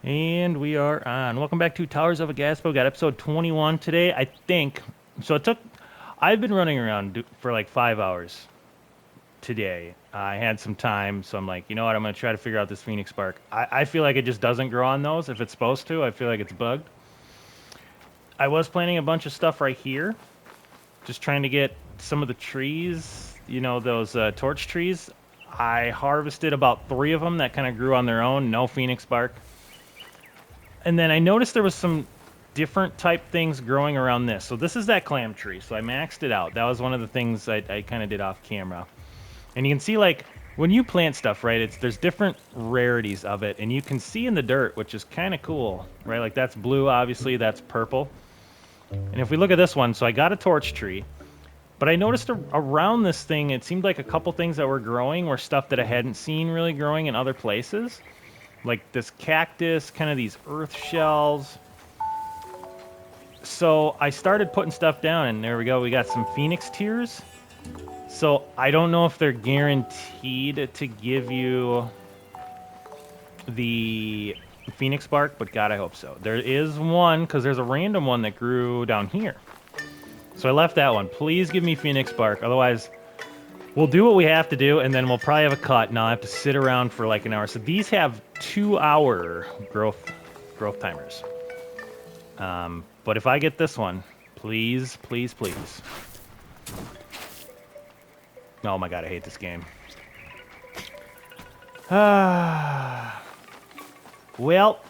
And we are on. Welcome back to Towers of Aghasba. Got episode 21 today, I think. So it took. I've been running around for like 5 hours today. I had some time, so I'm like, you know what? I'm going to try to figure out this Phoenix Spark. I feel like it just doesn't grow on those if it's supposed to. I feel like it's bugged. I was planting a bunch of stuff right here, just trying to get some of the trees, those torch trees. I harvested about 3 of them that kind of grew on their own. No Phoenix Spark. And then I noticed there was some different type things growing around this. So this is that clam tree. So I maxed it out. That was one of the things I kind of did off camera. And you can see like when you plant stuff, right? There's different rarities of it, and you can see in the dirt, which is kind of cool, right? Like that's blue, obviously, that's purple. And if we look at this one, so I got a torch tree, but I noticed around this thing, it seemed like a couple things that were growing were stuff that I hadn't seen really growing in other places. Like this cactus, kind of these earth shells. So I started putting stuff down, and there we go. We got some phoenix tears. So I don't know if they're guaranteed to give you the phoenix spark, but God, I hope so. There is one, because there's a random one that grew down here. So I left that one. Please give me phoenix spark, otherwise we'll do what we have to do, and then we'll probably have a cut, and I'll have to sit around for like an hour. So these have 2-hour growth timers. But if I get this one, please, please, please. Oh my God, I hate this game. Well,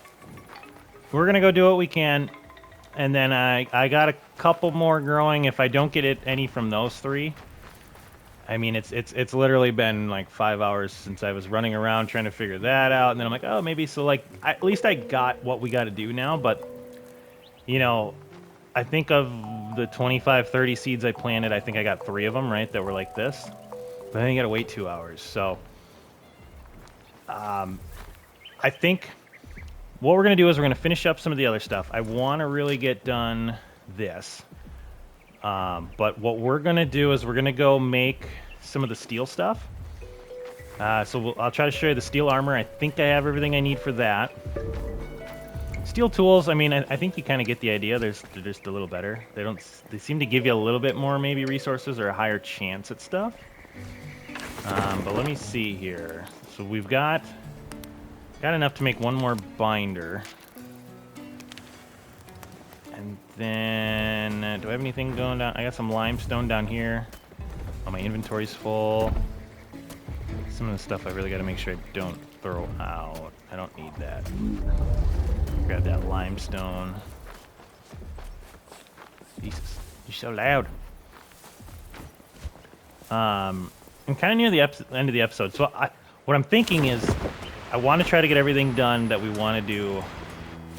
we're gonna go do what we can, and then I got a couple more growing. If I don't get any from those 3, I mean it's literally been like 5 hours since I was running around trying to figure that out, and then I'm like, oh, maybe so. Like at least I got what we got to do now, but I think of the 25, 30 seeds I planted, I think I got 3 of them, right, that were like this. But then you got to wait 2 hours. So I think what we're going to do is we're going to finish up some of the other stuff. I want to really get done this. But what we're going to do is we're going to go make some of the steel stuff. I'll try to show you the steel armor. I think I have everything I need for that. Steel tools, I mean, I think you kind of get the idea. They're just a little better. They seem to give you a little bit more maybe resources or a higher chance at stuff. But let me see here. So we've got enough to make one more binder. And then, do I have anything going down? I got some limestone down here. Oh, my inventory's full. Some of the stuff I really got to make sure I don't throw out. I don't need that. Grab that limestone. Jesus, you're so loud. I'm kind of near the end of the episode, so what I'm thinking is I want to try to get everything done that we want to do.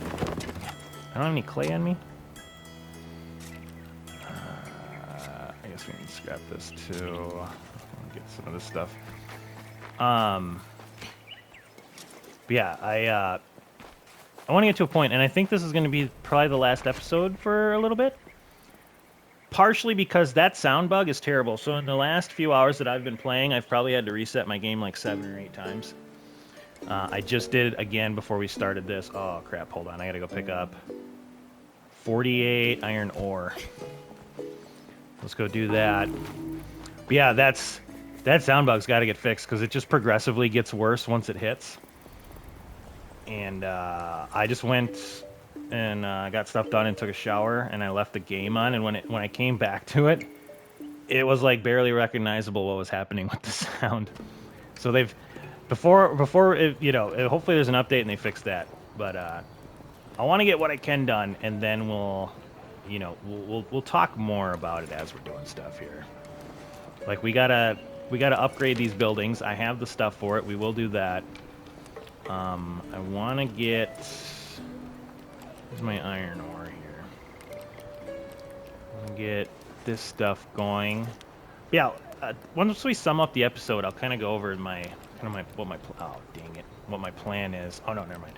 I don't have any clay on me. I guess we need to scrap this too. Get some of this stuff. But yeah, I want to get to a point, and I think this is going to be probably the last episode for a little bit. Partially because that sound bug is terrible. So in the last few hours that I've been playing, I've probably had to reset my game like 7 or 8 times. I just did it again before we started this. Oh, crap. Hold on. I got to go pick up 48 iron ore. Let's go do that. But yeah, that sound bug's got to get fixed because it just progressively gets worse once it hits. And I just went and got stuff done and took a shower, and I left the game on. And when I came back to it, it was like barely recognizable what was happening with the sound. So they've before it, hopefully there's an update and they fix that. But I want to get what I can done, and then we'll talk more about it as we're doing stuff here. Like we gotta upgrade these buildings. I have the stuff for it. We will do that. I want to get. Where's my iron ore here? I want to get this stuff going. Yeah. Once we sum up the episode, I'll kind of go over what my plan is. Oh no, never mind.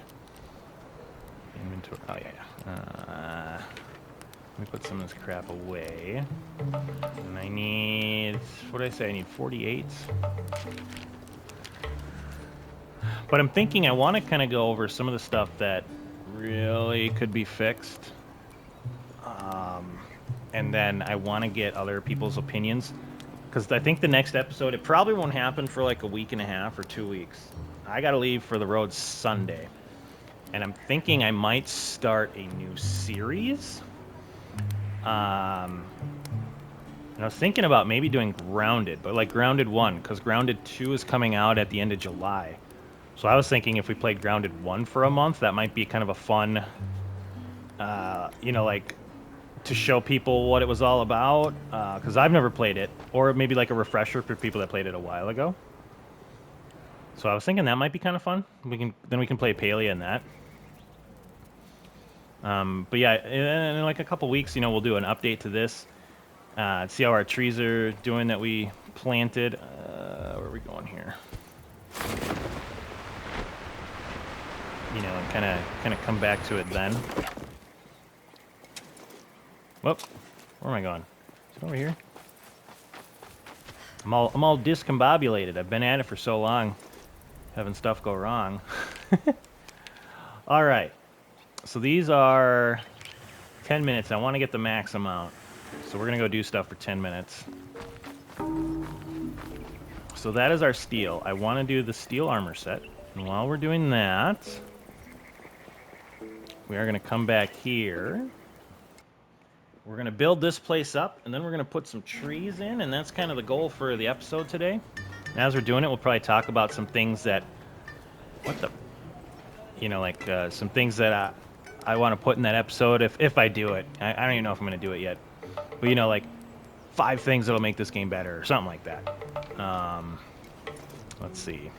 Inventory. Oh yeah. Let me put some of this crap away. And I need. What did I say? I need 48. But I'm thinking I want to kind of go over some of the stuff that really could be fixed. And then I want to get other people's opinions. Because I think the next episode, it probably won't happen for like a week and a half or 2 weeks. I got to leave for the road Sunday. And I'm thinking I might start a new series. And I was thinking about maybe doing Grounded, but like Grounded 1, because Grounded 2 is coming out at the end of July. So I was thinking if we played Grounded 1 for a month, that might be kind of a fun, like to show people what it was all about, because I've never played it, or maybe like a refresher for people that played it a while ago. So I was thinking that might be kind of fun. We can play Palia in that. But yeah, in like a couple weeks, we'll do an update to this. See how our trees are doing that we planted. Where are we going here? And kind of come back to it then. Whoop, where am I going? Is it over here? I'm all discombobulated. I've been at it for so long, having stuff go wrong. All right. So these are 10 minutes. I want to get the max amount. So we're going to go do stuff for 10 minutes. So that is our steel. I want to do the steel armor set. And while we're doing that, we are going to come back here. We're going to build this place up, and then we're going to put some trees in, and that's kind of the goal for the episode today. And as we're doing it, we'll probably talk about some things that... some things that I want to put in that episode if I do it. I don't even know if I'm going to do it yet. But, like 5 things that'll make this game better or something like that. Let's see.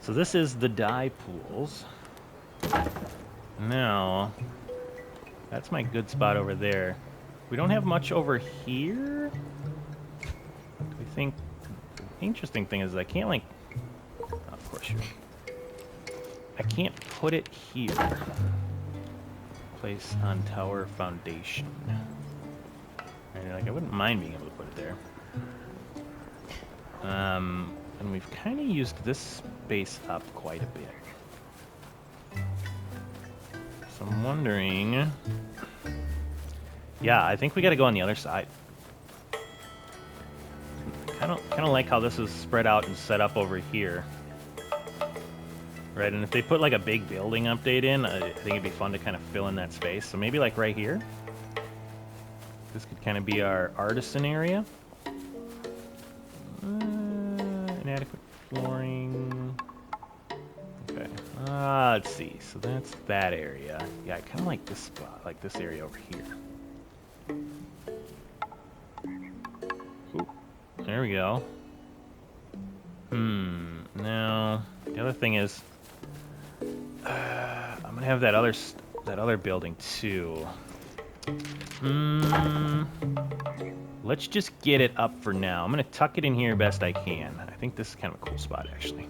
So this is the dye pools. Now, that's my good spot over there. We don't have much over here. I think the interesting thing is I can't of course I can't put it here. Place on tower foundation. And I wouldn't mind being able to put it there. And we've kind of used this space up quite a bit. So I'm wondering... Yeah, I think we got to go on the other side. Kind of like how this is spread out and set up over here. Right, and if they put like a big building update in, I think it'd be fun to kind of fill in that space. So maybe like right here. This could kind of be our artisan area. Inadequate flooring. Okay. Let's see. So that's that area. Yeah, I kind of like this spot, like this area over here. Ooh, there we go. Now the other thing is, I'm gonna have that other building too. Let's just get it up for now. I'm gonna tuck it in here best I can. I think this is kind of a cool spot, actually.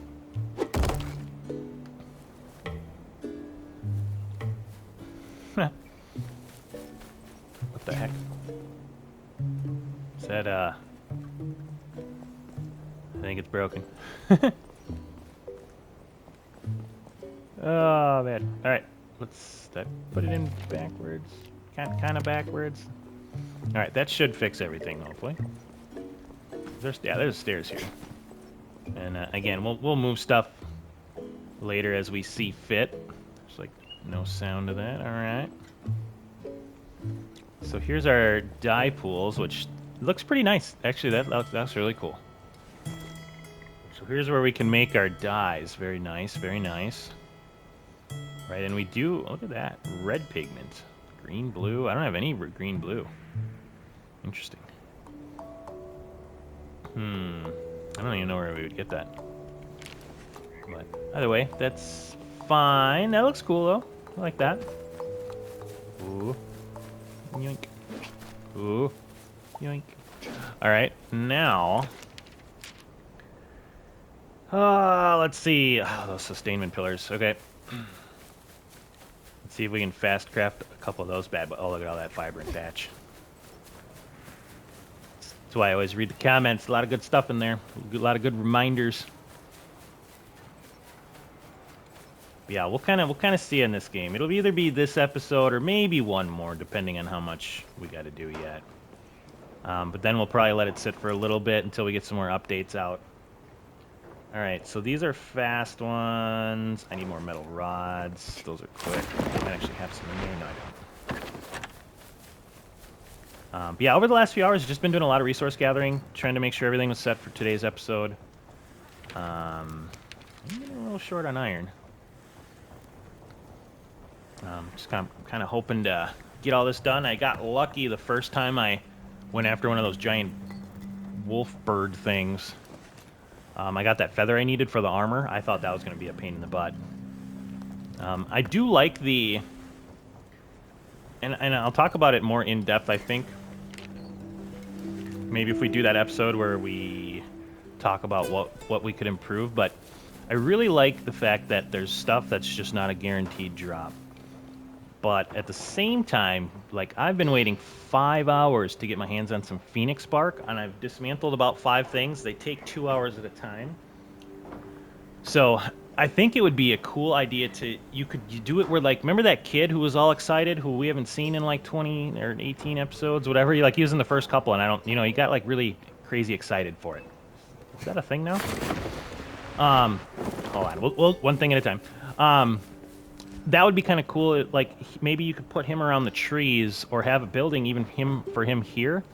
What the heck? Is that, I think it's broken. Oh, man. Alright, let's put it in backwards. Kind of backwards. Alright, that should fix everything, hopefully. There's stairs here. And again, we'll move stuff later as we see fit. There's like no sound to that. Alright. So here's our dye pools, which looks pretty nice. Actually, that's really cool. So here's where we can make our dyes. Very nice, very nice. Right, and we do, look at that, red pigment. Green, blue, I don't have any green, blue. Interesting. I don't even know where we would get that. But either way, that's fine. That looks cool, though. I like that. Ooh. Yoink. Ooh. Yoink. Alright, now... let's see. Oh, those sustainment pillars. Okay. Let's see if we can fast craft a couple of those bad. Oh, look at all that fiber and thatch. That's why I always read the comments. A lot of good stuff in there. A lot of good reminders. Yeah, we'll kind of see in this game. It'll either be this episode or maybe one more, depending on how much we got to do yet. But then we'll probably let it sit for a little bit until we get some more updates out. All right, so these are fast ones. I need more metal rods. Those are quick. I might actually have some in there. No, I don't. But yeah, over the last few hours, I've just been doing a lot of resource gathering, trying to make sure everything was set for today's episode. I'm getting a little short on iron. Just kind of hoping to get all this done. I got lucky the first time I went after one of those giant wolf bird things. I got that feather I needed for the armor. I thought that was going to be a pain in the butt. I do like the... And I'll talk about it more in depth, I think. Maybe if we do that episode where we talk about what we could improve. But I really like the fact that there's stuff that's just not a guaranteed drop. But at the same time, like, I've been waiting 5 hours to get my hands on some Phoenix Bark, and I've dismantled about 5 things. They take 2 hours at a time. So I think it would be a cool idea to, you do it where, like, remember that kid who was all excited, who we haven't seen in like 20 or 18 episodes, whatever? He was in the first couple, and I don't, he got like really crazy excited for it. Is that a thing now? Hold on, we'll one thing at a time. That would be kind of cool. Like, maybe you could put him around the trees, or have a building even for him here.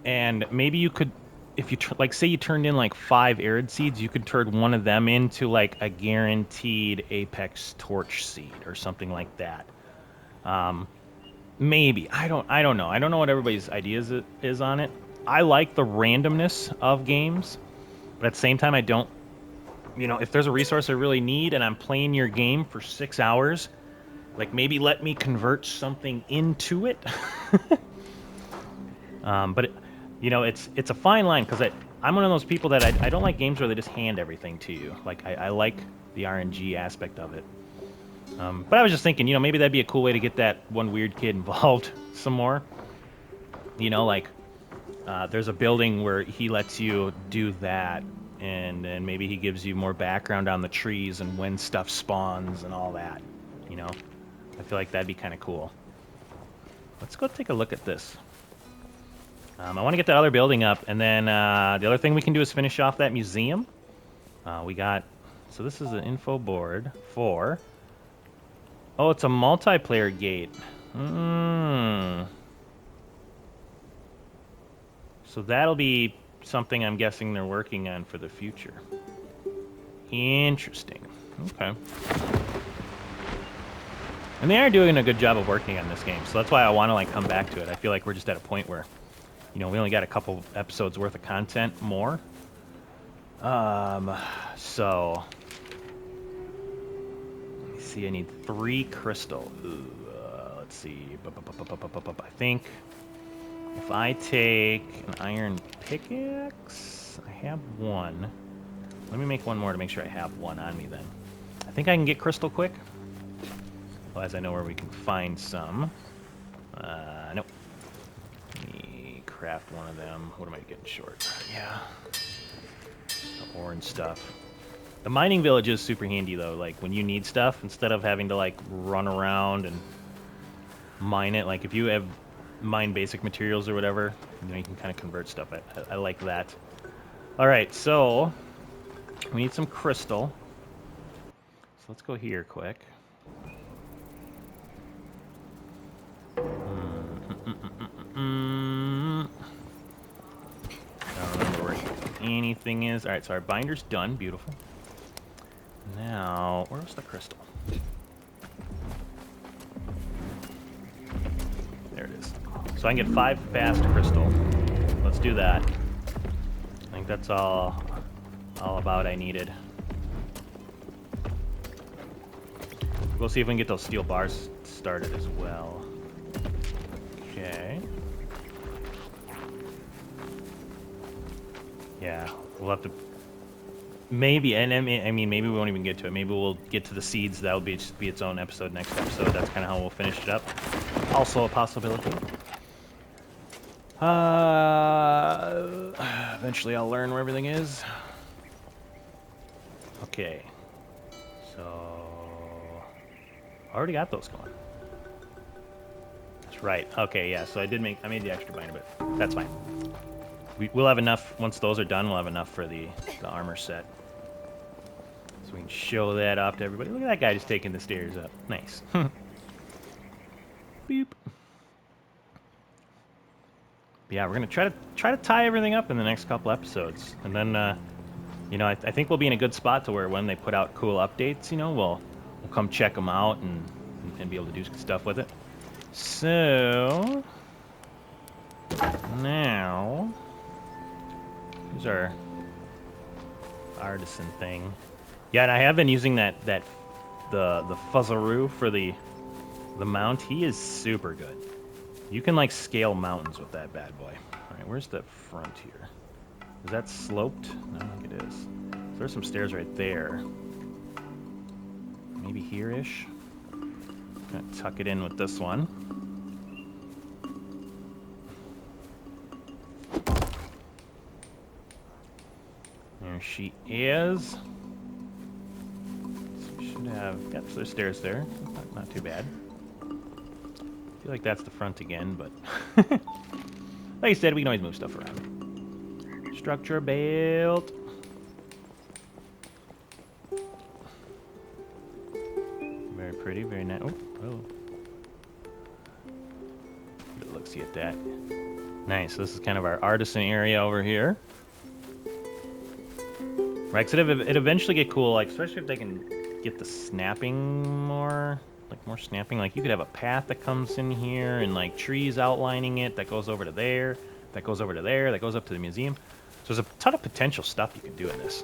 And maybe you could, if you like, say you turned in like 5 arid seeds, you could turn one of them into like a guaranteed apex torch seed or something like that. Maybe I don't know. I don't know what everybody's ideas is on it. I like the randomness of games, but at the same time, I don't. If there's a resource I really need and I'm playing your game for 6 hours, like, maybe let me convert something into it. But it's a fine line, because I'm one of those people that I don't like games where they just hand everything to you. Like, I like the RNG aspect of it. But I was just thinking, maybe that'd be a cool way to get that one weird kid involved some more. There's a building where he lets you do that. And then maybe he gives you more background on the trees and when stuff spawns and all that. I feel like that'd be kind of cool. Let's go take a look at this. I want to get that other building up, and then the other thing we can do is finish off that museum. So this is an info board for... Oh, it's a multiplayer gate. So that'll be something I'm guessing they're working on for the future. Interesting. Okay. And they are doing a good job of working on this game, so that's why I want to come back to it. I feel like we're just at a point where, we only got a couple episodes worth of content more. So let me see. I need 3 crystal. Let's see. I think if I take an iron pickaxe, I have 1. Let me make 1 more to make sure I have 1 on me then. I think I can get crystal quick. Otherwise, I know where we can find some. Nope. Let me craft 1 of them. What am I getting short? Yeah. The orange stuff. The mining village is super handy, though. Like, when you need stuff, instead of having to, run around and mine it, if you have mine basic materials or whatever, you can kind of convert stuff. I like that. All right, so we need some crystal. So let's go here quick. I don't remember where anything is. All right, so our binder's done. Beautiful. Now, where's the crystal? There it is. So I can get 5 fast crystal. Let's do that. I think that's all about I needed. We'll see if we can get those steel bars started as well. Okay. Yeah, we'll have to... Maybe, and I mean, maybe we won't even get to it. Maybe we'll get to the seeds. That'll be its own episode next episode. That's kind of how we'll finish it up. Also a possibility. Eventually I'll learn where everything is. Okay. So... already got those going. That's right. Okay, yeah. So I made the extra binder, but that's fine. We'll have enough once those are done. We'll have enough for the armor set. So we can show that off to everybody. Look at that guy just taking the stairs up. Nice. Beep. Yeah, we're gonna try to tie everything up in the next couple episodes, and then you know, I think we'll be in a good spot to where when they put out cool updates, you know, we'll come check them out and be able to do stuff with it. So now here's our artisan thing. Yeah, and I have been using the fuzzaroo for the mount. He is super good. You can like scale mountains with that bad boy. All right, where's the front here? Is that sloped? I don't think it is. So there's some stairs right there. Maybe here-ish. Gonna tuck it in with this one. There she is. So we should have... Yep, so there's stairs there. Not too bad. I feel like that's the front again, but... like I said, we can always move stuff around. Structure built. Very pretty, very nice. Oh. Good look-see at that. Nice, so this is kind of our artisan area over here. Right, so it eventually get cool, like, especially if they can get the snapping more snapping. Like, you could have a path that comes in here and, like, trees outlining it that goes over to there, that goes over to there, that goes up to the museum. So there's a ton of potential stuff you can do in this.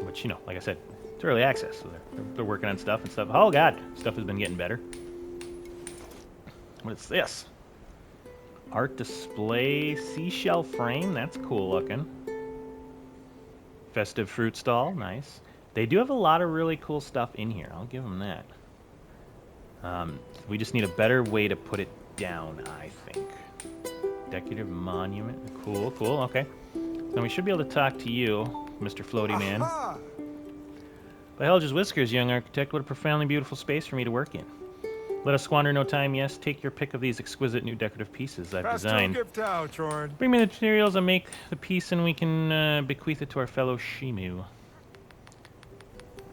Which, you know, like I said, it's early access, so they're working on stuff and stuff. Oh, God, stuff has been getting better. What is this? Art display seashell frame. That's cool looking. Festive fruit stall. Nice. They do have a lot of really cool stuff in here. I'll give them that. We just need a better way to put it down, I think. Decorative monument. Cool, cool. Okay. Then we should be able to talk to you, Mr. Floaty Man. By Helge's whiskers, young architect, what a profoundly beautiful space for me to work in. Let us squander no time, yes. Take your pick of these exquisite new decorative pieces I've designed. Bring me the materials and make the piece, and we can bequeath it to our fellow Shimu.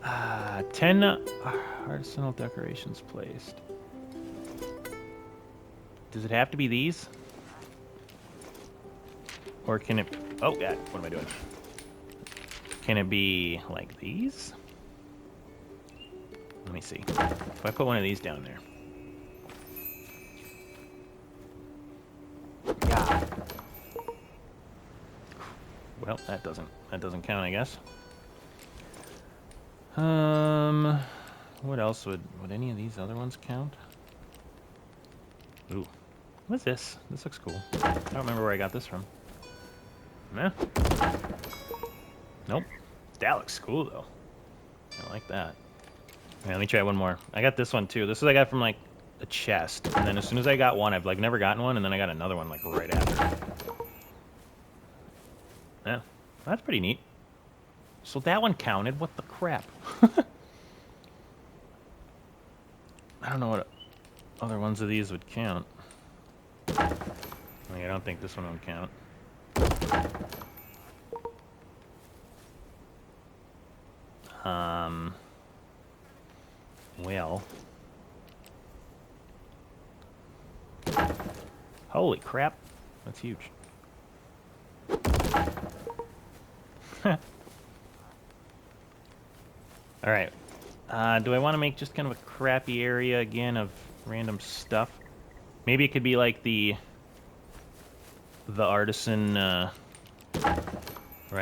10 artisanal decorations placed. Does it have to be these? Or can it... Oh, God, what am I doing? Can it be like these? Let me see. If I put one of these down there. Yeah. Well, that doesn't count, I guess. What else would any of these other ones count? Ooh. What's this? This looks cool. I don't remember where I got this from. Nah. Nope. That looks cool, though. I like that. Yeah, let me try one more. I got this one, too. This is I got from, like, a chest. And then as soon as I got one, I've, like, never gotten one, and then I got another one, like, right after. Yeah. That's pretty neat. So that one counted. What the crap? I don't know what other ones of these would count. I don't think this one would count. Well. Holy crap. That's huge. Alright. Do I want to make just kind of a crappy area again of random stuff? Maybe it could be like the artisan, right?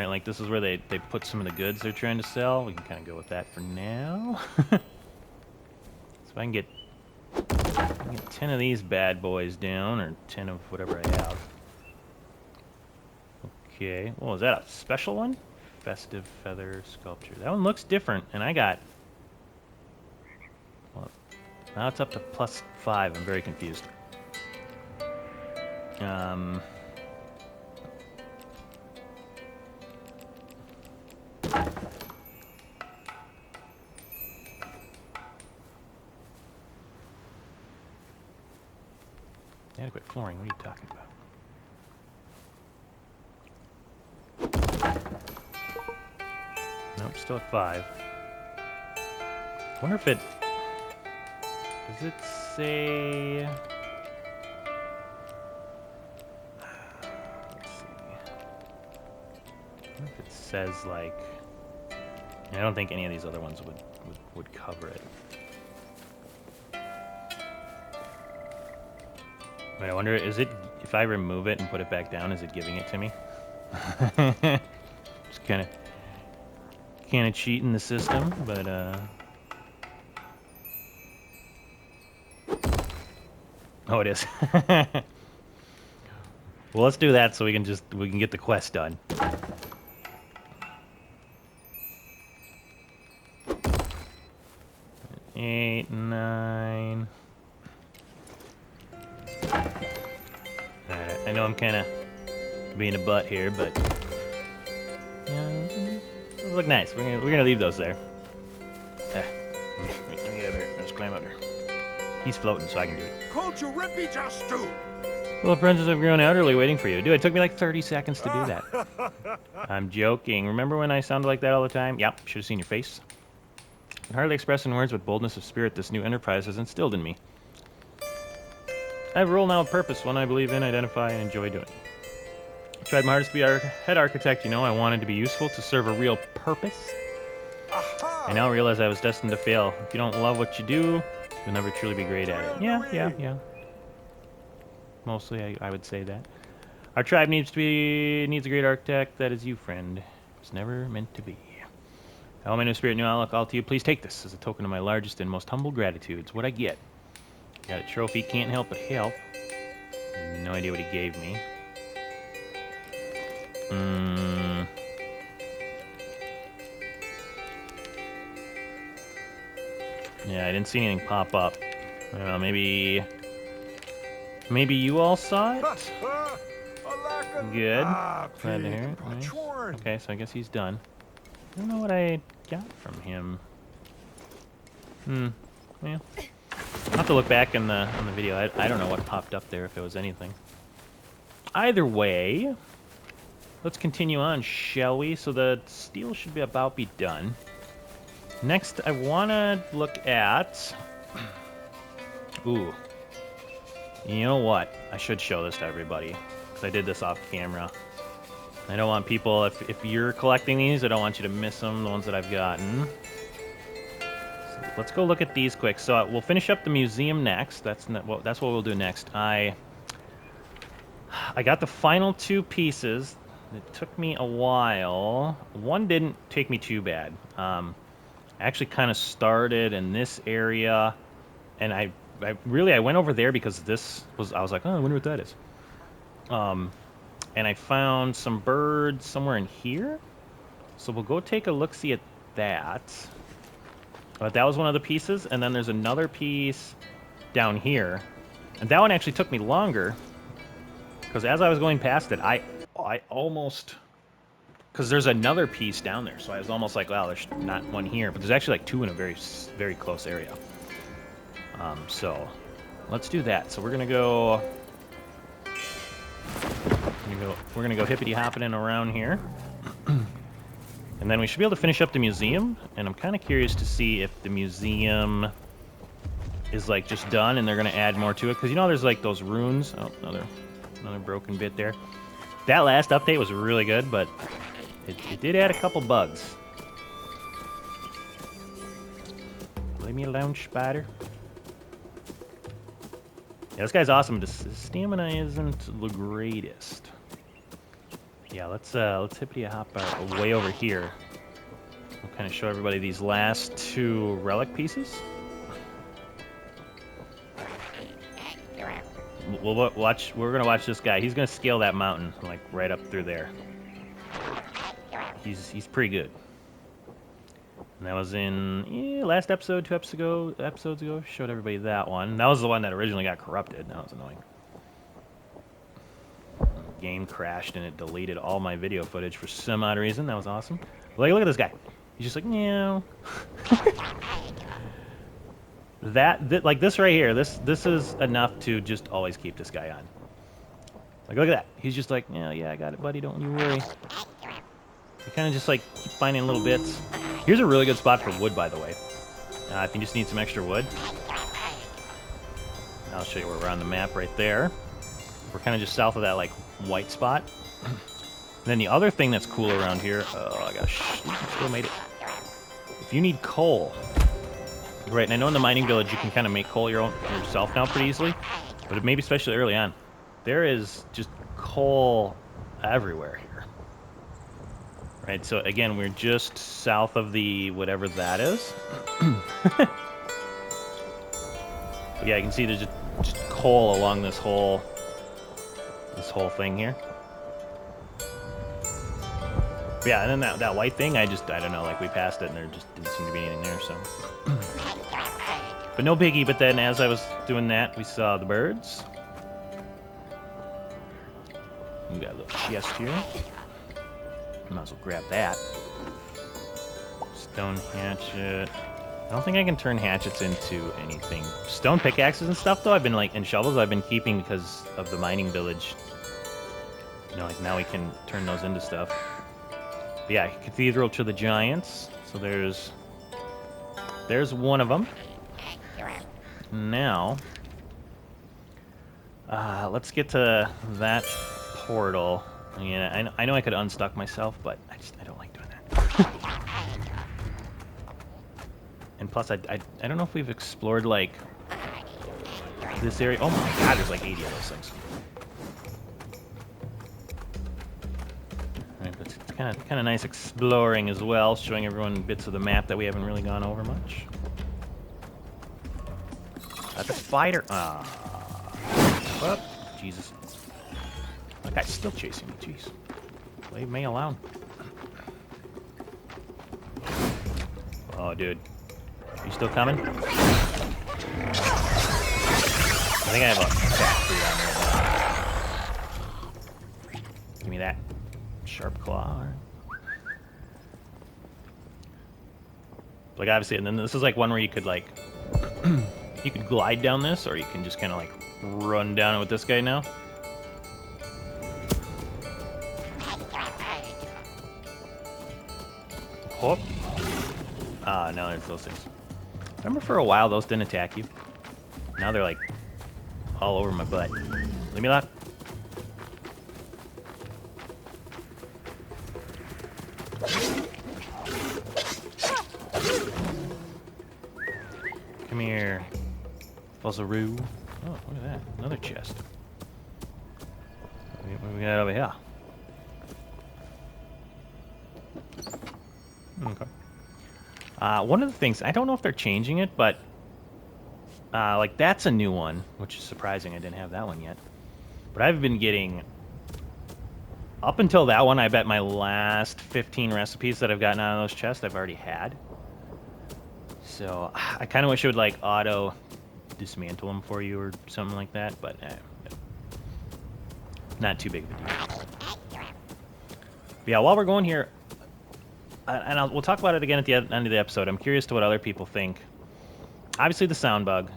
Like this is where they put some of the goods they're trying to sell. We can kind of go with that for now. So I can get 10 of these bad boys down, or 10 of whatever I have. Okay. Well, is that a special one? Festive feather sculpture. That one looks different, and I got... Well, now it's up to +5. I'm very confused. quit flooring. What are you talking about? Nope, still at 5. I wonder if it... Does it say... Let's see. I wonder if it says, like... I don't think any of these other ones would cover it. Wait, I wonder, is it... If I remove it and put it back down, is it giving it to me? Just kind of cheating the system, but oh, it is. Well, let's do that so we can get the quest done. Eight, 9. Alright, I know I'm kind of being a butt here, but yeah, those look nice. We're gonna leave those there. Let me get up here. Let's climb up here. He's floating, so I can do it. Well, the branches have grown elderly waiting for you. Dude, it took me like 30 seconds to do that. I'm joking. Remember when I sounded like that all the time? Yep, should have seen your face. I can hardly express in words what boldness of spirit this new enterprise has instilled in me. I have a role now of purpose, one I believe in, identify, and enjoy doing. I tried my hardest to be our head architect, you know. I wanted to be useful, to serve a real purpose. I now realize I was destined to fail. If you don't love what you do, you'll never truly be great at it. Yeah. Mostly, I would say that. Our tribe needs a great architect. That is you, friend. It was never meant to be. Oh, my new spirit, new outlook, all to you. Please take this as a token of my largest and most humble gratitude. It's what I get. Got a trophy, can't help but help. No idea what he gave me. Yeah, I didn't see anything pop up. I don't know, maybe you all saw it? Good. Glad to hear it. Nice. Okay, so I guess he's done. I don't know what I got from him. Well, I'll have to look back on the video. I don't know what popped up there, if it was anything. Either way, let's continue on, shall we? So the steel should be be done. Next, I want to look at... Ooh. You know what? I should show this to everybody, because I did this off camera. I don't want people, if you're collecting these, I don't want you to miss them, the ones that I've gotten. So let's go look at these quick. So we'll finish up the museum next. That's what we'll do next. I got the final 2 pieces. It took me a while. One didn't take me too bad. I actually kind of started in this area, and I went over there because I was like, oh, I wonder what that is. And I found some birds somewhere in here. So we'll go take a look-see at that. That was one of the pieces, and then there's another piece down here. And that one actually took me longer, because as I was going past it, I almost... Because there's another piece down there, so I was almost like, wow, there's not one here. But there's actually like 2 in a very, very close area. So let's do that. So we're gonna go hippity hopping around here, and then we should be able to finish up the museum. And I'm kind of curious to see if the museum is like just done, and they're gonna add more to it. Because you know, there's like those runes. Oh, another broken bit there. That last update was really good, but it did add a couple bugs. Leave me alone, spider. Yeah, this guy's awesome. His stamina isn't the greatest. Yeah, let's hippity hop way over here. We'll kind of show everybody these last 2 relic pieces. We're gonna watch this guy. He's gonna scale that mountain like right up through there. He's pretty good. And that was in last episode, 2 episodes ago. Showed everybody that one. That was the one that originally got corrupted. That was annoying. The game crashed and it deleted all my video footage for some odd reason. That was awesome. Like, look at this guy. He's just like, meow. like this right here, this is enough to just always keep this guy on. Like, look at that. He's just like, yeah, I got it, buddy. Don't you worry. You kind of just like keep finding little bits. Here's a really good spot for wood, by the way. If you just need some extra wood. I'll show you where we're on the map right there. We're kind of just south of that like white spot. And then the other thing that's cool around here, oh gosh, still made it. If you need coal, right? And I know in the mining village you can kind of make coal yourself now pretty easily, but maybe especially early on, there is just coal everywhere here. Right, so again, we're just south of the whatever that is. Yeah, you can see there's just coal along this whole thing here. But yeah, and then that white thing, I don't know, like we passed it and there just didn't seem to be anything there, so. But no biggie, but then as I was doing that, we saw the birds. We got a little chest here. Might as well grab that. Stone hatchet. I don't think I can turn hatchets into anything. Stone pickaxes and stuff, though, and shovels I've been keeping because of the mining village. You know, like now we can turn those into stuff. But yeah, Cathedral to the Giants. So there's one of them. Now, let's get to that portal. Yeah, I know I could unstuck myself, but I don't like doing that. And plus, I don't know if we've explored, like, this area. Oh my god, there's like 80 of those things. Alright, but it's kind of nice exploring as well, showing everyone bits of the map that we haven't really gone over much. That's a spider. Oh, Jesus. That guy's still chasing me, jeez. Leave me alone. Oh, dude. Are you still coming? I think I have a fat food on right now. Give me that sharp claw. Like, obviously, and then this is like one where you could, like, you could glide down this, or you can just kind of, like, run down it with this guy now. Whoop. Ah, now there's those things. Remember for a while those didn't attack you? Now they're like all over my butt. Leave me alone. Come here. Fuzzaroo. Oh, look at that. Another chest. What do we got over here? Okay. One of the things, I don't know if they're changing it, but like that's a new one, which is surprising. I didn't have that one yet. But I've been getting, up until that one, I bet my last 15 recipes that I've gotten out of those chests I've already had. So I kind of wish it would like auto dismantle them for you or something like that, but not too big of a deal. But yeah, while we're going here, and we'll talk about it again at the end of the episode. I'm curious to what other people think. Obviously, the sound bug.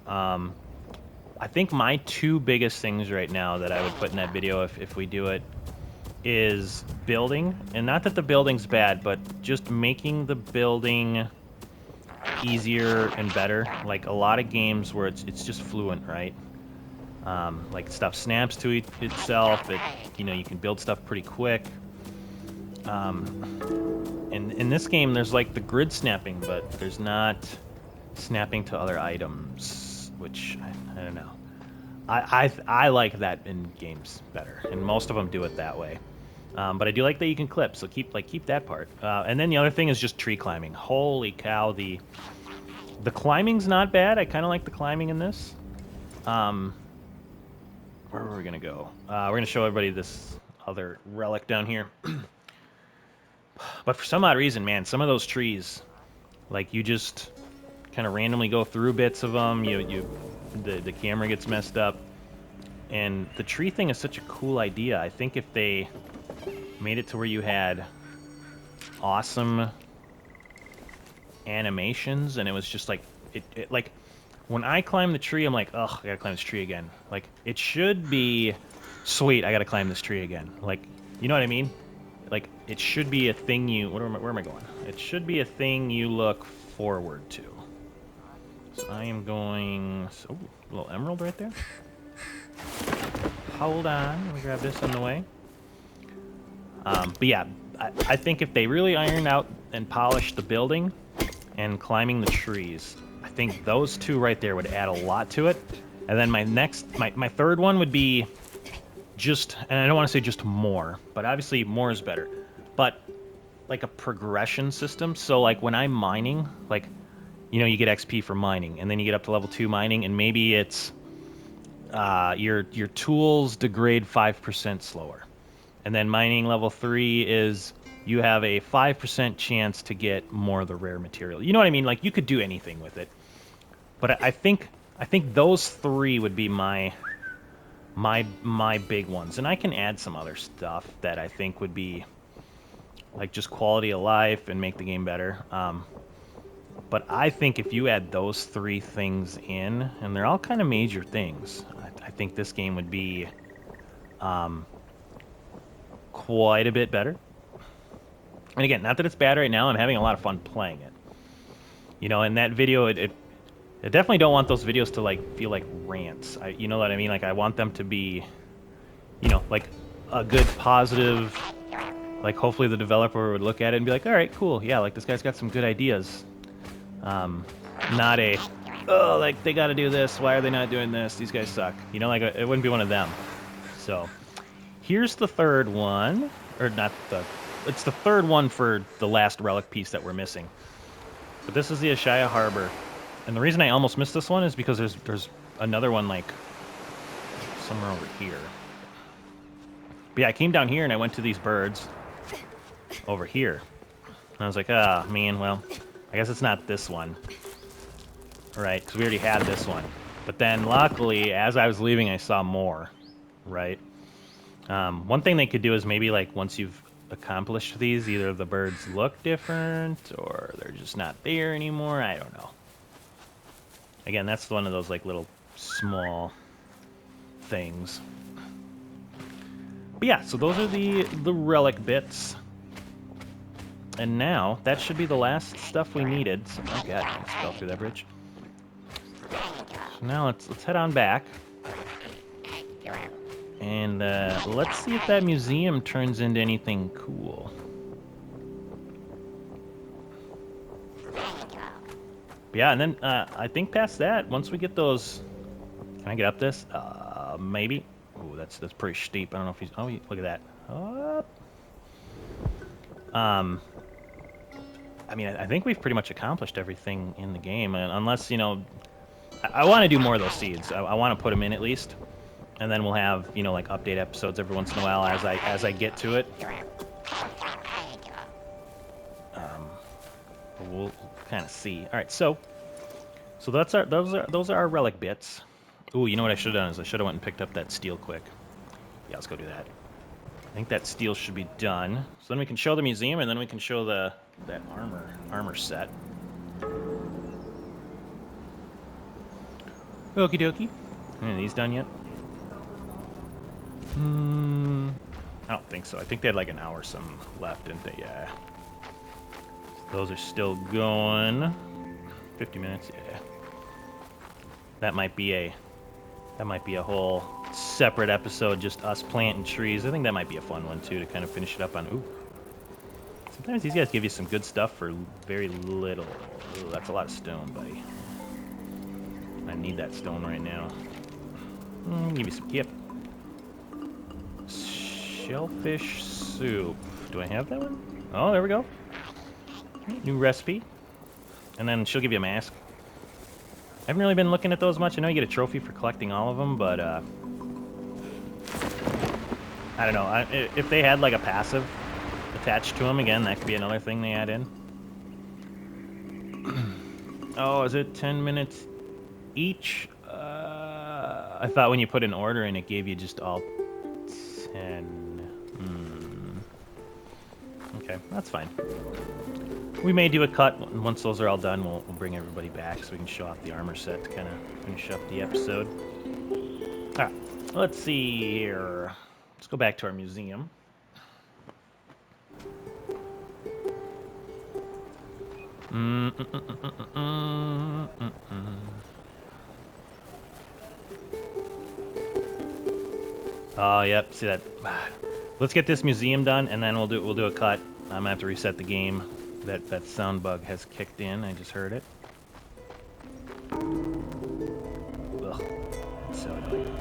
I think my two biggest things right now that I would put in that video if we do it is building. And not that the building's bad, but just making the building easier and better. Like a lot of games where it's just fluent, right? Like stuff snaps to itself. You know, you can build stuff pretty quick. And in this game, there's like the grid snapping, but there's not snapping to other items, which I don't know. I like that in games better, and most of them do it that way. But I do like that you can clip, so keep that part. And then the other thing is just tree climbing. Holy cow, the climbing's not bad. I kind of like the climbing in this. Where are we gonna go? We're gonna show everybody this other relic down here. But for some odd reason, man, some of those trees, like you just kind of randomly go through bits of them. The camera gets messed up, and the tree thing is such a cool idea. I think if they made it to where you had awesome animations, and it was just like it like when I climb the tree, I'm like, ugh, I gotta climb this tree again. Like, it should be, sweet, I gotta climb this tree again. Like, you know what I mean? Like, it should be a thing you, where am I going? It should be a thing you look forward to. So I am going, oh, a little emerald right there. Hold on, let me grab this on the way. But yeah, I think if they really iron out and polish the building and climbing the trees, I think those two right there would add a lot to it. And then my third one would be just, and I don't want to say just more, but obviously more is better. But like a progression system. So like when I'm mining, like, you know, you get XP for mining, and then you get up to level 2 mining, and maybe it's your tools degrade 5% slower. And then mining level 3 is you have a 5% chance to get more of the rare material. You know what I mean? Like, you could do anything with it. But I think those 3 would be my big ones. And I can add some other stuff that I think would be like just quality of life and make the game better. But I think if you add those 3 things in, and they're all kind of major things, I think this game would be quite a bit better. And again, not that it's bad right now, I'm having a lot of fun playing it. You know, in that video, I definitely don't want those videos to like feel like rants. You know what I mean? Like, I want them to be, you know, like a good positive, like hopefully the developer would look at it and be like, all right, cool, yeah, like this guy's got some good ideas. Not a, oh, like they got to do this, why are they not doing this? These guys suck. You know, like it wouldn't be one of them. So here's the third one, or not the, it's the third one for the last relic piece that we're missing. But this is the Aghasba Harbor. And the reason I almost missed this one is because there's another one like somewhere over here. But yeah, I came down here and I went to these birds over here. And I was like, ah, man, well, I guess it's not this one. Right, because we already had this one. But then luckily, as I was leaving, I saw more. Right? One thing they could do is maybe like once you've accomplished these, either the birds look different or they're just not there anymore. I don't know. Again, that's one of those like little small things. But yeah, so those are the relic bits. And now that should be the last stuff we needed. So, oh god, I just fell through that bridge. So now let's head on back. And let's see if that museum turns into anything cool. But yeah, and then I think past that, once we get those, can I get up this? Maybe. Ooh, that's pretty steep. I don't know if he's. Oh, look at that. Up. I mean, I think we've pretty much accomplished everything in the game, unless, you know, I want to do more of those seeds. I want to put them in at least, and then we'll have, you know, like update episodes every once in a while as I get to it. But we'll kind of see. All right, so those are our relic bits. Ooh, you know what I should have done is I should have went and picked up that steel quick. Yeah, let's go do that. I think that steel should be done. So then we can show the museum, and then we can show that armor set. Okie dokie. Are these done yet? I don't think so. I think they had like an hour or something left, didn't they? Yeah. So those are still going. 50 minutes, yeah. That might be a whole separate episode, just us planting trees. I think that might be a fun one too, to kind of finish it up on. Ooh. Sometimes these guys give you some good stuff for very little. Ooh, that's a lot of stone, buddy. I need that stone right now. Give me some. Yep. Shellfish soup. Do I have that one? Oh, there we go. New recipe. And then she'll give you a mask. I haven't really been looking at those much. I know you get a trophy for collecting all of them, but I don't know. If they had like a passive attached to them, again, that could be another thing they add in. Oh, is it 10 minutes each? I thought when you put an order in, it gave you just all 10. Okay, that's fine. We may do a cut. Once those are all done, we'll bring everybody back so we can show off the armor set to kind of finish up the episode. All right, let's see here. Let's go back to our museum. Oh, yep. See that? Let's get this museum done, and then we'll do a cut. I'm gonna have to reset the game. That sound bug has kicked in. I just heard it. Ugh, it's so annoying.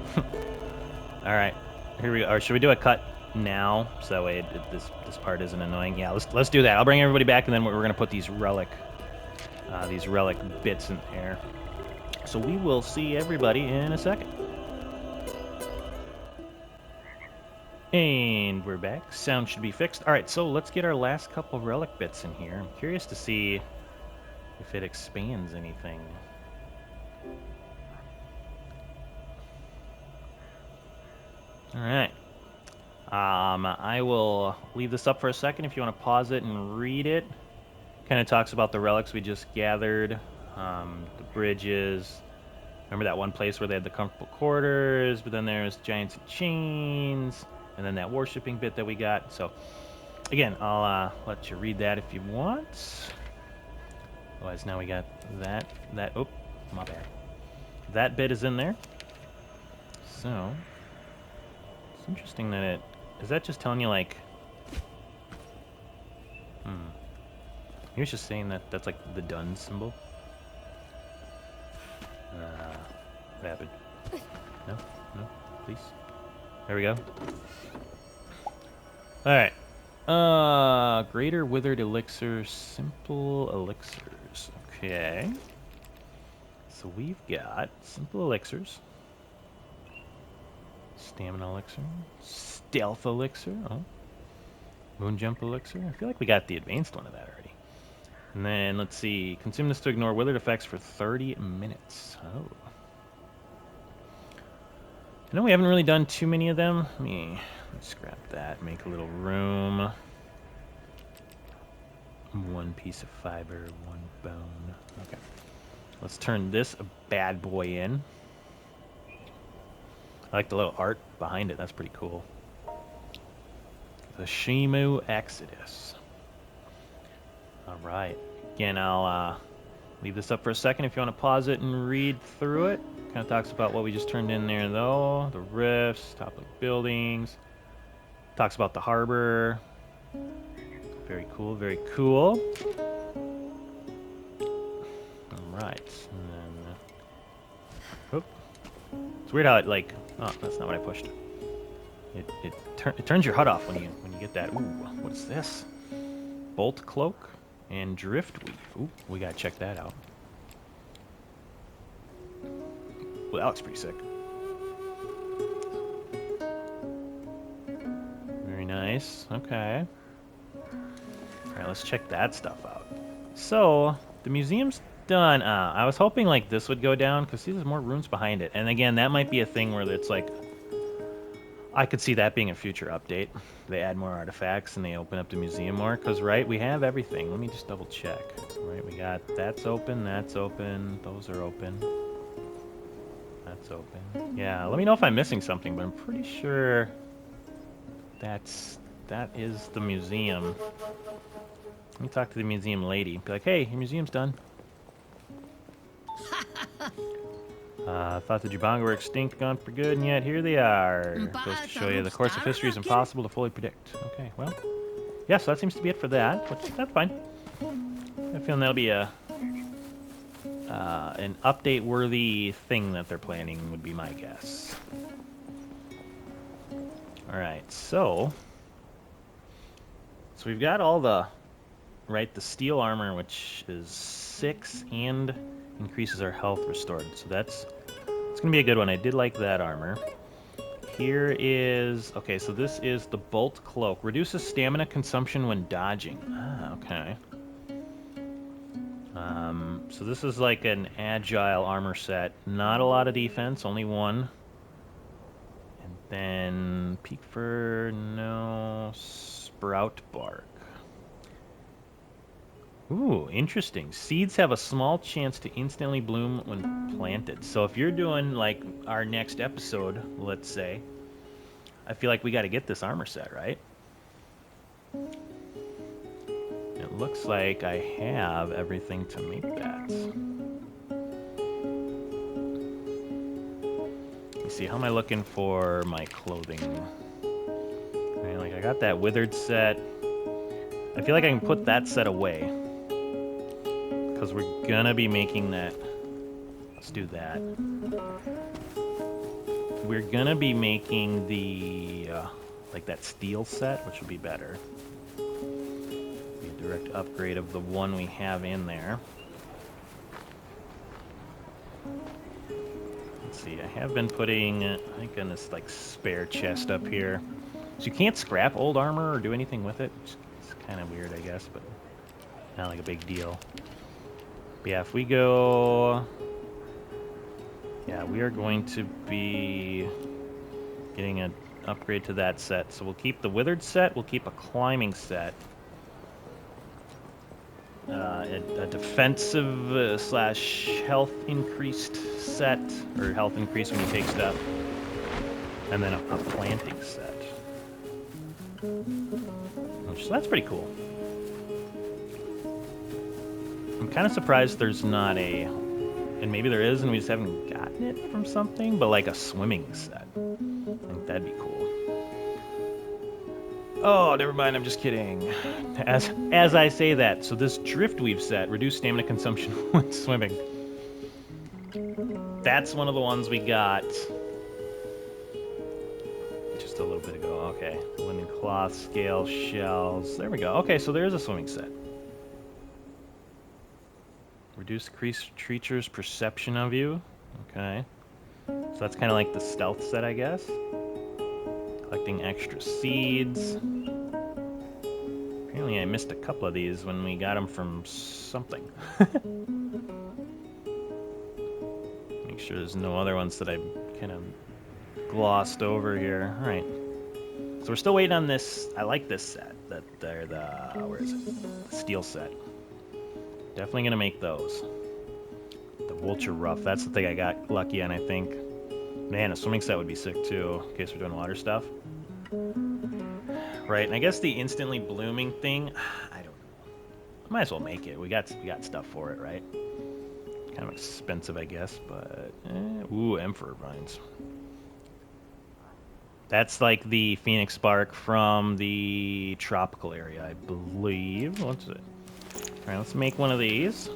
All right, here we go. Or should we do a cut now, so that way this part isn't annoying? Yeah, let's do that. I'll bring everybody back, and then we're gonna put these relic bits in there. So we will see everybody in a second. And we're back. Sound should be fixed. All right, so let's get our last couple relic bits in here. I'm curious to see if it expands anything. All right. I will leave this up for a second if you want to pause it and read it. Kind of talks about the relics we just gathered, the bridges. Remember that one place where they had the comfortable quarters, but then there's giants and chains, and then that worshipping bit that we got. So, again, I'll let you read that if you want. Otherwise, now we got that. Oh, my bad. That bit is in there. So, it's interesting that it... Is that just telling you, like... Maybe it's just saying that that's, like, the done symbol. What happened? No? No? Please? There we go. Alright. Greater withered elixir, simple elixirs. Okay. So we've got simple elixirs. Stamina elixir. Stealth elixir. Oh. Moon jump elixir. I feel like we got the advanced one of that already. And then, let's see. Consume this to ignore withered effects for 30 minutes. Oh. I know we haven't really done too many of them. Let's scrap that. Make a little room. One piece of fiber, one bone. Okay. Let's turn this bad boy in. I like the little art behind it. That's pretty cool. The Shimu Exodus. All right. Again, I'll leave this up for a second if you want to pause it and read through it. Kind of talks about what we just turned in there, though. The rifts, top of buildings. Talks about the harbor. Very cool, very cool. All right. And then, it's weird how it, like... Oh, that's not what I pushed. It turns your HUD off when you get that. Ooh, what is this? Bolt cloak and driftweave. Ooh, we gotta check that out. Well, that looks pretty sick. Very nice. Okay. Alright, let's check that stuff out. So, the museum's done. I was hoping, like, this would go down, because see, there's more rooms behind it. And again, that might be a thing where it's, like... I could see that being a future update. They add more artifacts, and they open up the museum more. Because, right, we have everything. Let me just double check. Right, we got... That's open, those are open. That's open. Yeah, let me know if I'm missing something, but I'm pretty sure that is the museum. Let me talk to the museum lady. Be like, hey, your museum's done. Thought the Jabonga were extinct, gone for good, and yet here they are. Goes to show you the course of history is impossible to fully predict. Okay, well, yeah, so that seems to be it for that, but that's fine. I have a feeling that'll be an update-worthy thing that they're planning, would be my guess. Alright, so we've got all the steel armor, which is 6 and increases our health restored. So it's going to be a good one. I did like that armor. Here is... Okay, so this is the Bolt Cloak. Reduces stamina consumption when dodging. Ah, okay. So this is like an agile armor set. Not a lot of defense, only 1. And then Peak Fur, no. Sprout Bark. Ooh, interesting. Seeds have a small chance to instantly bloom when planted. So if you're doing like our next episode, let's say, I feel like we got to get this armor set, right? It looks like I have everything to make that. Let me see, how am I looking for my clothing? Right, like I got that withered set. I feel like I can put that set away, because we're gonna be making that. Let's do that. We're gonna be making the like that steel set, which will be better. Be a direct upgrade of the one we have in there. Let's see, I have been putting, I think, in this like spare chest up here. So you can't scrap old armor or do anything with it. It's kind of weird, I guess, but not like a big deal. But yeah, if we go... Yeah, we are going to be getting an upgrade to that set. So we'll keep the withered set, we'll keep a climbing set. A defensive slash health increased set, or health increase when you take stuff. And then a planting set. So that's pretty cool. I'm kind of surprised there's not a... And maybe there is, and we just haven't gotten it from something, but like a swimming set. I think that'd be cool. Oh, never mind, I'm just kidding. As I say that, so this driftweave set, reduced stamina consumption when swimming. That's one of the ones we got just a little bit ago. Okay, linen cloth, scale, shells. There we go. Okay, so there's a swimming set. Reduce creatures' perception of you. Okay. So that's kind of like the stealth set, I guess. Collecting extra seeds. Apparently I missed a couple of these when we got them from something. Make sure there's no other ones that I kind of glossed over here. All right. So we're still waiting on this. I like this set. They're the... Where is it? The steel set. Definitely gonna make those. The vulture ruff, that's the thing I got lucky on, I think. Man, a swimming set would be sick too, in case we're doing water stuff. Right, and I guess the instantly blooming thing, I don't know. I might as well make it. We got stuff for it, right? Kind of expensive, I guess, but ooh, Emperor vines. That's like the Phoenix Spark from the tropical area, I believe. What's it? Alright, let's make one of these.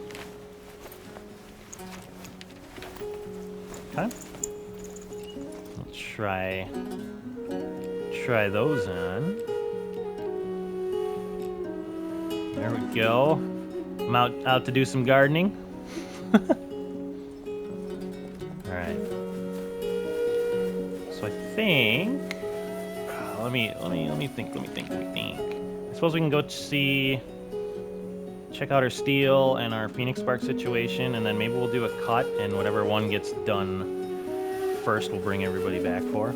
Okay. Let's try those on. There we go. I'm out to do some gardening. Alright. So I think... let me think. I suppose we can go see... Check out our steel and our Phoenix Spark situation, and then maybe we'll do a cut, and whatever one gets done first, we'll bring everybody back for.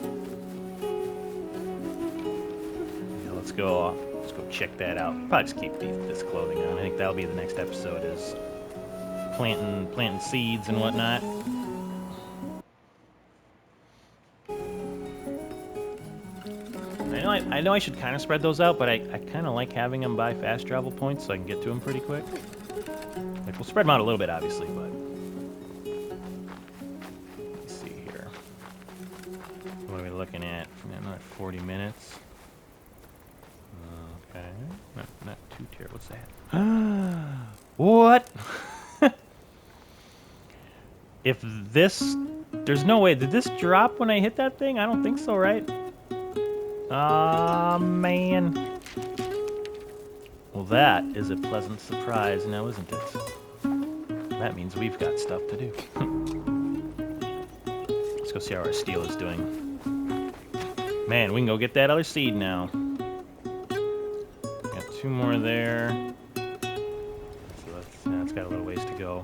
Yeah, let's go check that out. Probably just keep this clothing on. I think that'll be the next episode, is planting seeds and whatnot. I know I should kind of spread those out, but I kind of like having them by fast travel points so I can get to them pretty quick. Like, we'll spread them out a little bit, obviously, but... Let's see here. What are we looking at? Another 40 minutes. Okay. Not too terrible. What's that? What? If this... There's no way. Did this drop when I hit that thing? I don't think so, right? Aw, man. Well, that is a pleasant surprise now, isn't it? That means we've got stuff to do. Let's go see how our steel is doing. Man, we can go get that other seed now. Got 2 more there. So that's got a little ways to go.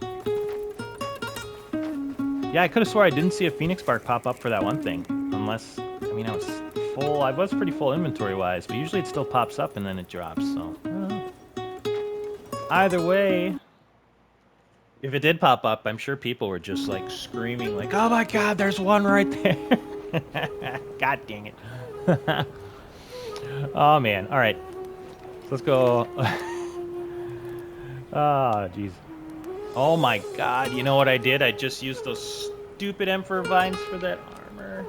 Yeah, I could have swore I didn't see a Phoenix Spark pop up for that one thing. Unless, I mean, I was pretty full inventory-wise, but usually it still pops up and then it drops, so... I don't know. Either way, if it did pop up, I'm sure people were just like screaming, like, "Oh my God, there's one right there!" God dang it! Oh man! All right, so let's go. Ah, jeez. Oh my God! You know what I did? I just used those stupid Emperor Vines for that armor.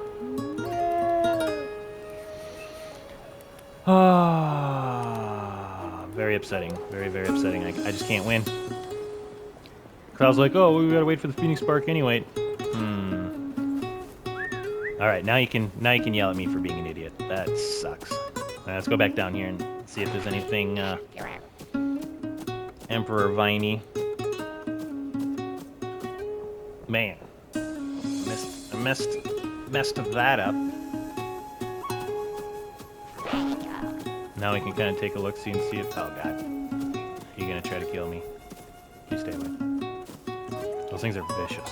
Ah, very upsetting. Very, very upsetting. I just can't win. Cause I was like, oh, we gotta wait for the Phoenix Spark anyway. All right, now you can yell at me for being an idiot. That sucks. Let's go back down here and see if there's anything Emperor Viney. Man, I messed that up. Now we can kind of take a look, see and see if. Oh God, you're gonna try to kill me. Please stay away. Those things are vicious.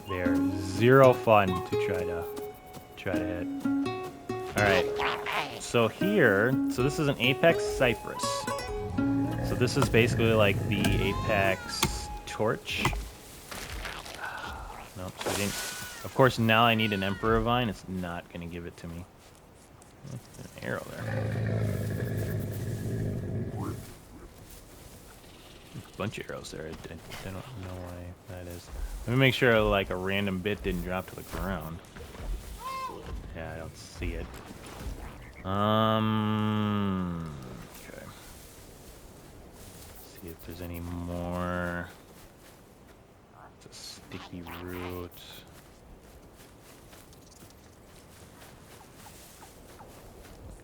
They're zero fun to try to hit. All right. So here, this is an Apex Cypress. So this is basically like the Apex Torch. Nope, so I didn't. Of course, now I need an Emperor Vine. It's not gonna give it to me. There's an arrow there. A bunch of arrows there. I don't know why that is. Let me make sure like a random bit didn't drop to the ground. Yeah, I don't see it. Okay. See if there's any more. It's a sticky root.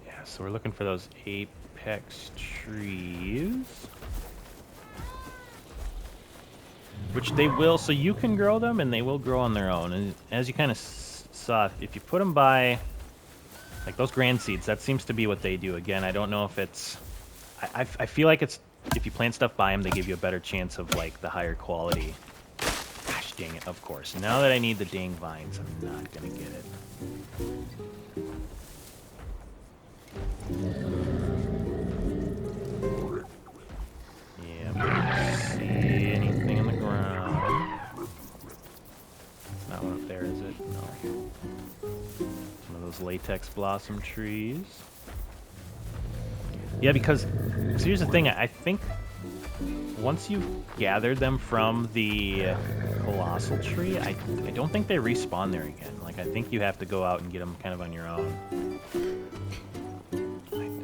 Yeah, so we're looking for those apex trees. Which they will, so you can grow them and they will grow on their own. And as you kind of saw, if you put them by, like those grand seeds, that seems to be what they do. Again, I don't know if it's, I feel like it's, if you plant stuff by them, they give you a better chance of like the higher quality. Gosh dang it, of course. Now that I need the dang vines, I'm not gonna get it. Yeah, I don't see anything on the ground. It's not one up there, is it? No. Some of those latex blossom trees. Yeah, because, so here's the thing, I think once you've gathered them from the colossal tree, I don't think they respawn there again. Like, I think you have to go out and get them kind of on your own.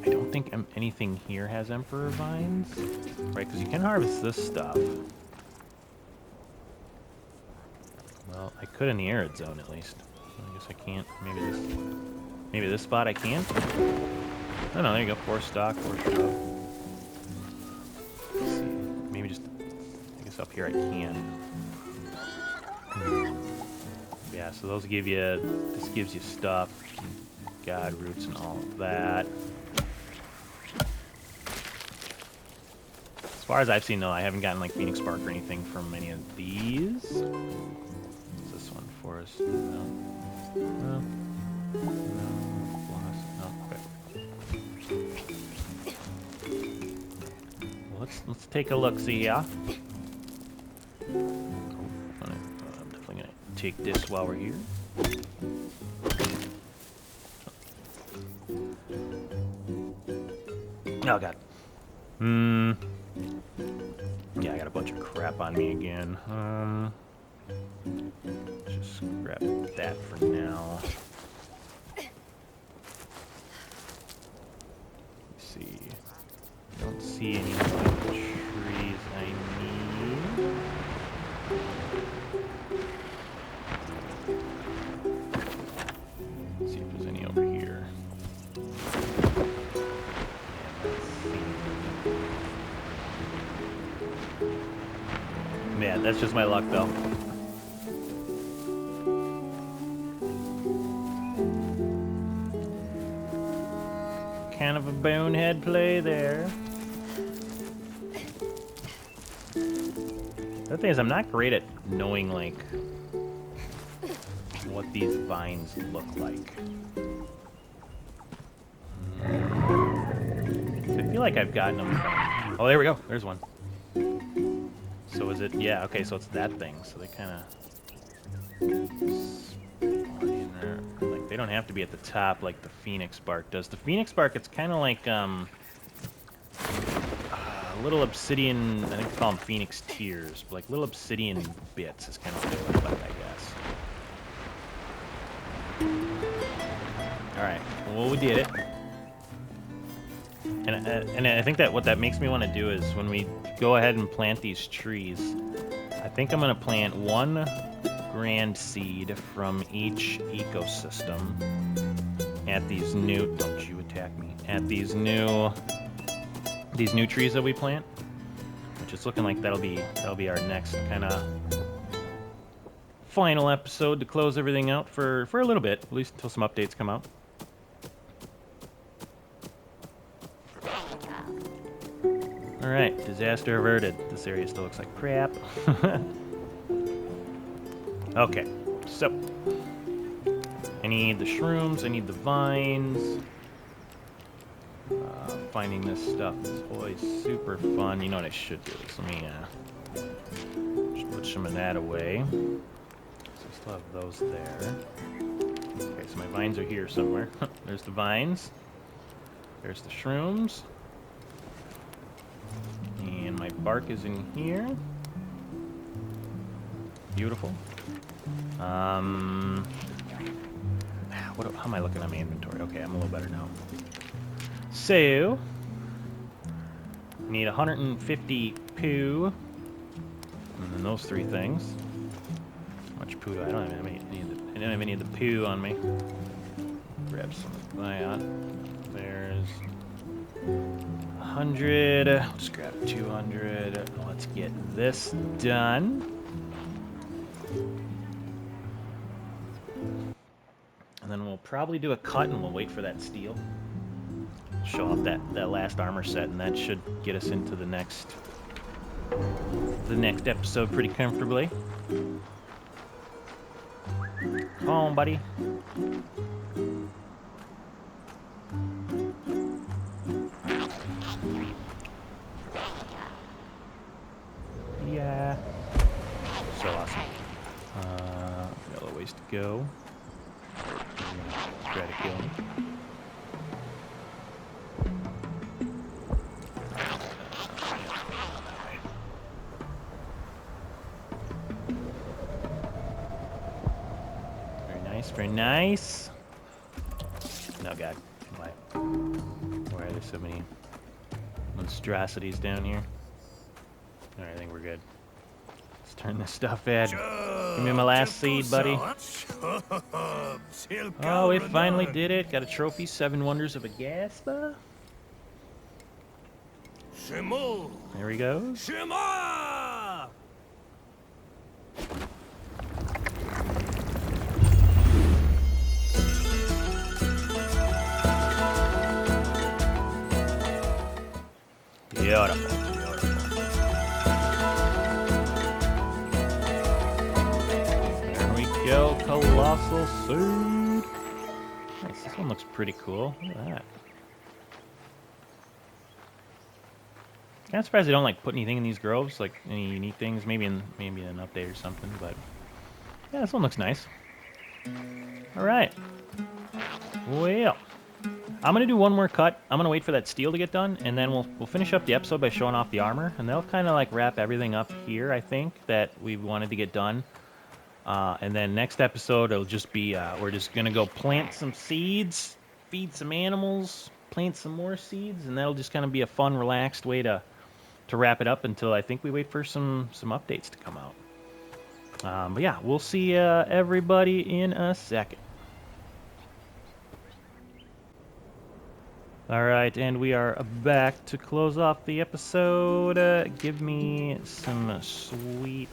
I don't think anything here has Emperor Vines, right? Because you can harvest this stuff. Well, I could in the arid zone at least. I guess I can't. Maybe this spot I can't. Oh no, there you go. 4 stock, 4 shrub. Let's see. Maybe just, I guess up here I can. Yeah, so those give you, this gives you stuff. God roots and all of that. As far as I've seen, though, I haven't gotten like Phoenix Spark or anything from any of these. What's this one for us? No. No. Let's take a look, see ya. I'm definitely gonna take this while we're here. Oh god. Yeah, I got a bunch of crap on me again. Just grab that for now. Let's see. Don't see any of the trees I need. Let's see if there's any over here. Man, that's just my luck though. Kind of a bonehead play there. The thing is, I'm not great at knowing, like, what these vines look like. I feel feel like I've gotten them from... Oh, there we go. There's one. So is it... Yeah, okay, so it's that thing. So they kind of... Like, they don't have to be at the top like the Phoenix Bark does. The Phoenix Bark, it's kind of like, little obsidian... I think they call them Phoenix Tears. But like little obsidian bits is kind of what they look like, I guess. Alright, well, we did it. And I think that what that makes me want to do is when we go ahead and plant these trees, I think I'm going to plant one grand seed from each ecosystem at these new... Don't you attack me. At these new trees that we plant, which is looking like that'll be our next kind of final episode to close everything out for a little bit, at least until some updates come out. Alright, disaster averted. This area still looks like crap. Okay, so I need the shrooms, I need the vines. Finding this stuff is always super fun. You know what I should do is let me just put some of that away. So I still have those there. Okay, so my vines are here somewhere. There's the vines. There's the shrooms. And my bark is in here. Beautiful. How am I looking at my inventory? Okay, I'm a little better now. So, need 150 poo. And then those three things. How much poo? I don't have any of the poo on me. Grab some of that. There's 100. I'll just grab 200. Let's get this done. And then we'll probably do a cut and we'll wait for that steel. Show off that last armor set, and that should get us into the next episode pretty comfortably. Come on, buddy. Yeah. So awesome. Got a little ways to go. Try to kill him. Very nice. Oh god. Why are there so many monstrosities down here? Alright, I think we're good. Let's turn this stuff in. Give me my last seed, buddy. Oh, we finally did it. Got a trophy. 7 Wonders of Aghasba. There he goes. Beautiful, beautiful. There we go, colossal seed. Nice, this one looks pretty cool. Look at that. I'm surprised they don't like put anything in these groves, like any unique things. Maybe in an update or something. But yeah, this one looks nice. All right. Well. I'm going to do one more cut. I'm going to wait for that steel to get done, and then we'll finish up the episode by showing off the armor, and that'll kind of like wrap everything up here, I think, that we wanted to get done. And then next episode, it'll just be, we're just going to go plant some seeds, feed some animals, plant some more seeds, and that'll just kind of be a fun, relaxed way to wrap it up until I think we wait for some updates to come out. But yeah, we'll see everybody in a second. Alright, and we are back to close off the episode. Give me some sweet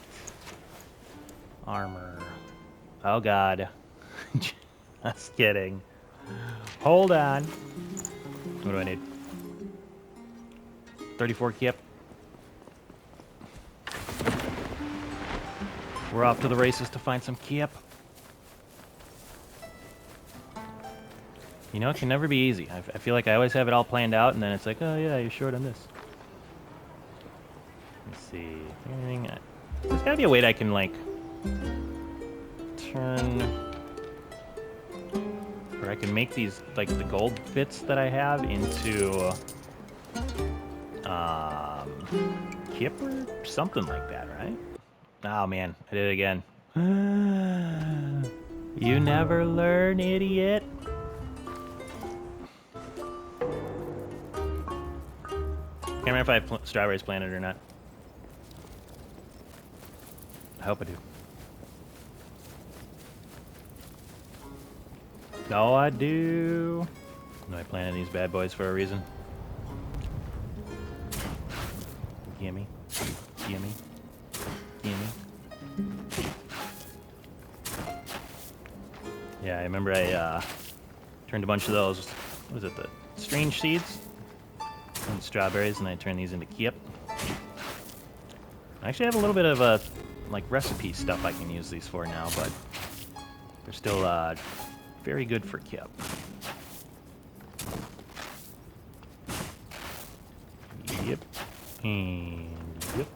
armor. Oh god. Just kidding. Hold on. What do I need? 34 kip. We're off to the races to find some kip. You know, it can never be easy. I feel like I always have it all planned out, and then it's like, oh yeah, you're short on this. Let's see. Anything? There's gotta be a way that I can like turn, or I can make these like the gold bits that I have into kip or something like that, right? Oh man, I did it again. You never learn, idiot. Can't remember if I have strawberries planted or not. I hope I do. Oh, I do. No, I planted these bad boys for a reason. Gimme. Gimme. Gimme. Yeah, I remember I turned a bunch of those, what was it, the strange seeds? And strawberries, and I turned these into kip. I actually have a little bit of like recipe stuff I can use these for now, but they're still very good for kip. Yep. And yep.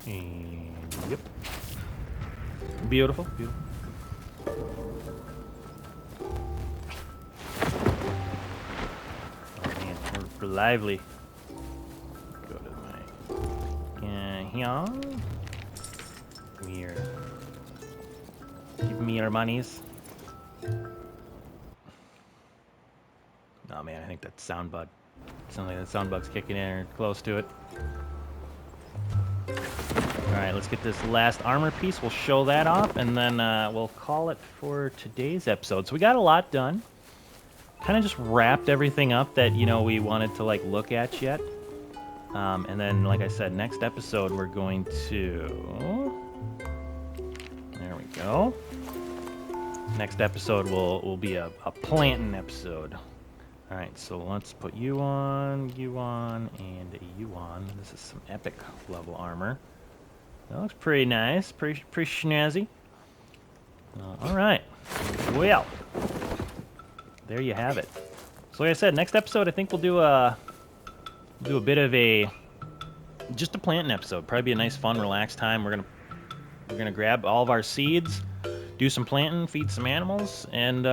And yep. Beautiful, beautiful. Oh man, we're lively. Go to my here. Weird. Give me your monies. Oh man, I think that sound bug. Sounds like that sound bug's kicking in or close to it. Alright, let's get this last armor piece. We'll show that off, and then we'll call it for today's episode. So we got a lot done. Kind of just wrapped everything up that, you know, we wanted to, like, look at yet. And then, like I said, next episode we're going to... There we go. Next episode will be a planting episode. Alright, so let's put you on, and you on. This is some epic level armor. That looks pretty nice, pretty snazzy. Alright, well, there you have it. So like I said, next episode I think we'll do a bit of just a planting episode. Probably be a nice, fun, relaxed time. We're gonna grab all of our seeds, do some planting, feed some animals, and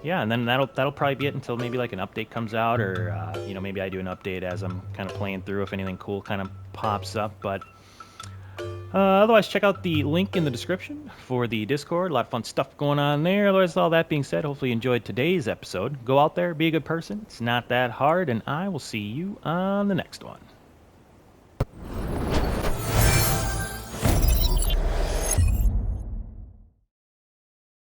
yeah, and then that'll probably be it until maybe like an update comes out, or you know, maybe I do an update as I'm kind of playing through if anything cool kind of pops up. But otherwise, check out the link in the description for the Discord. A lot of fun stuff going on there. Otherwise, all that being said, hopefully you enjoyed today's episode. Go out there, be a good person. It's not that hard, and I will see you on the next one.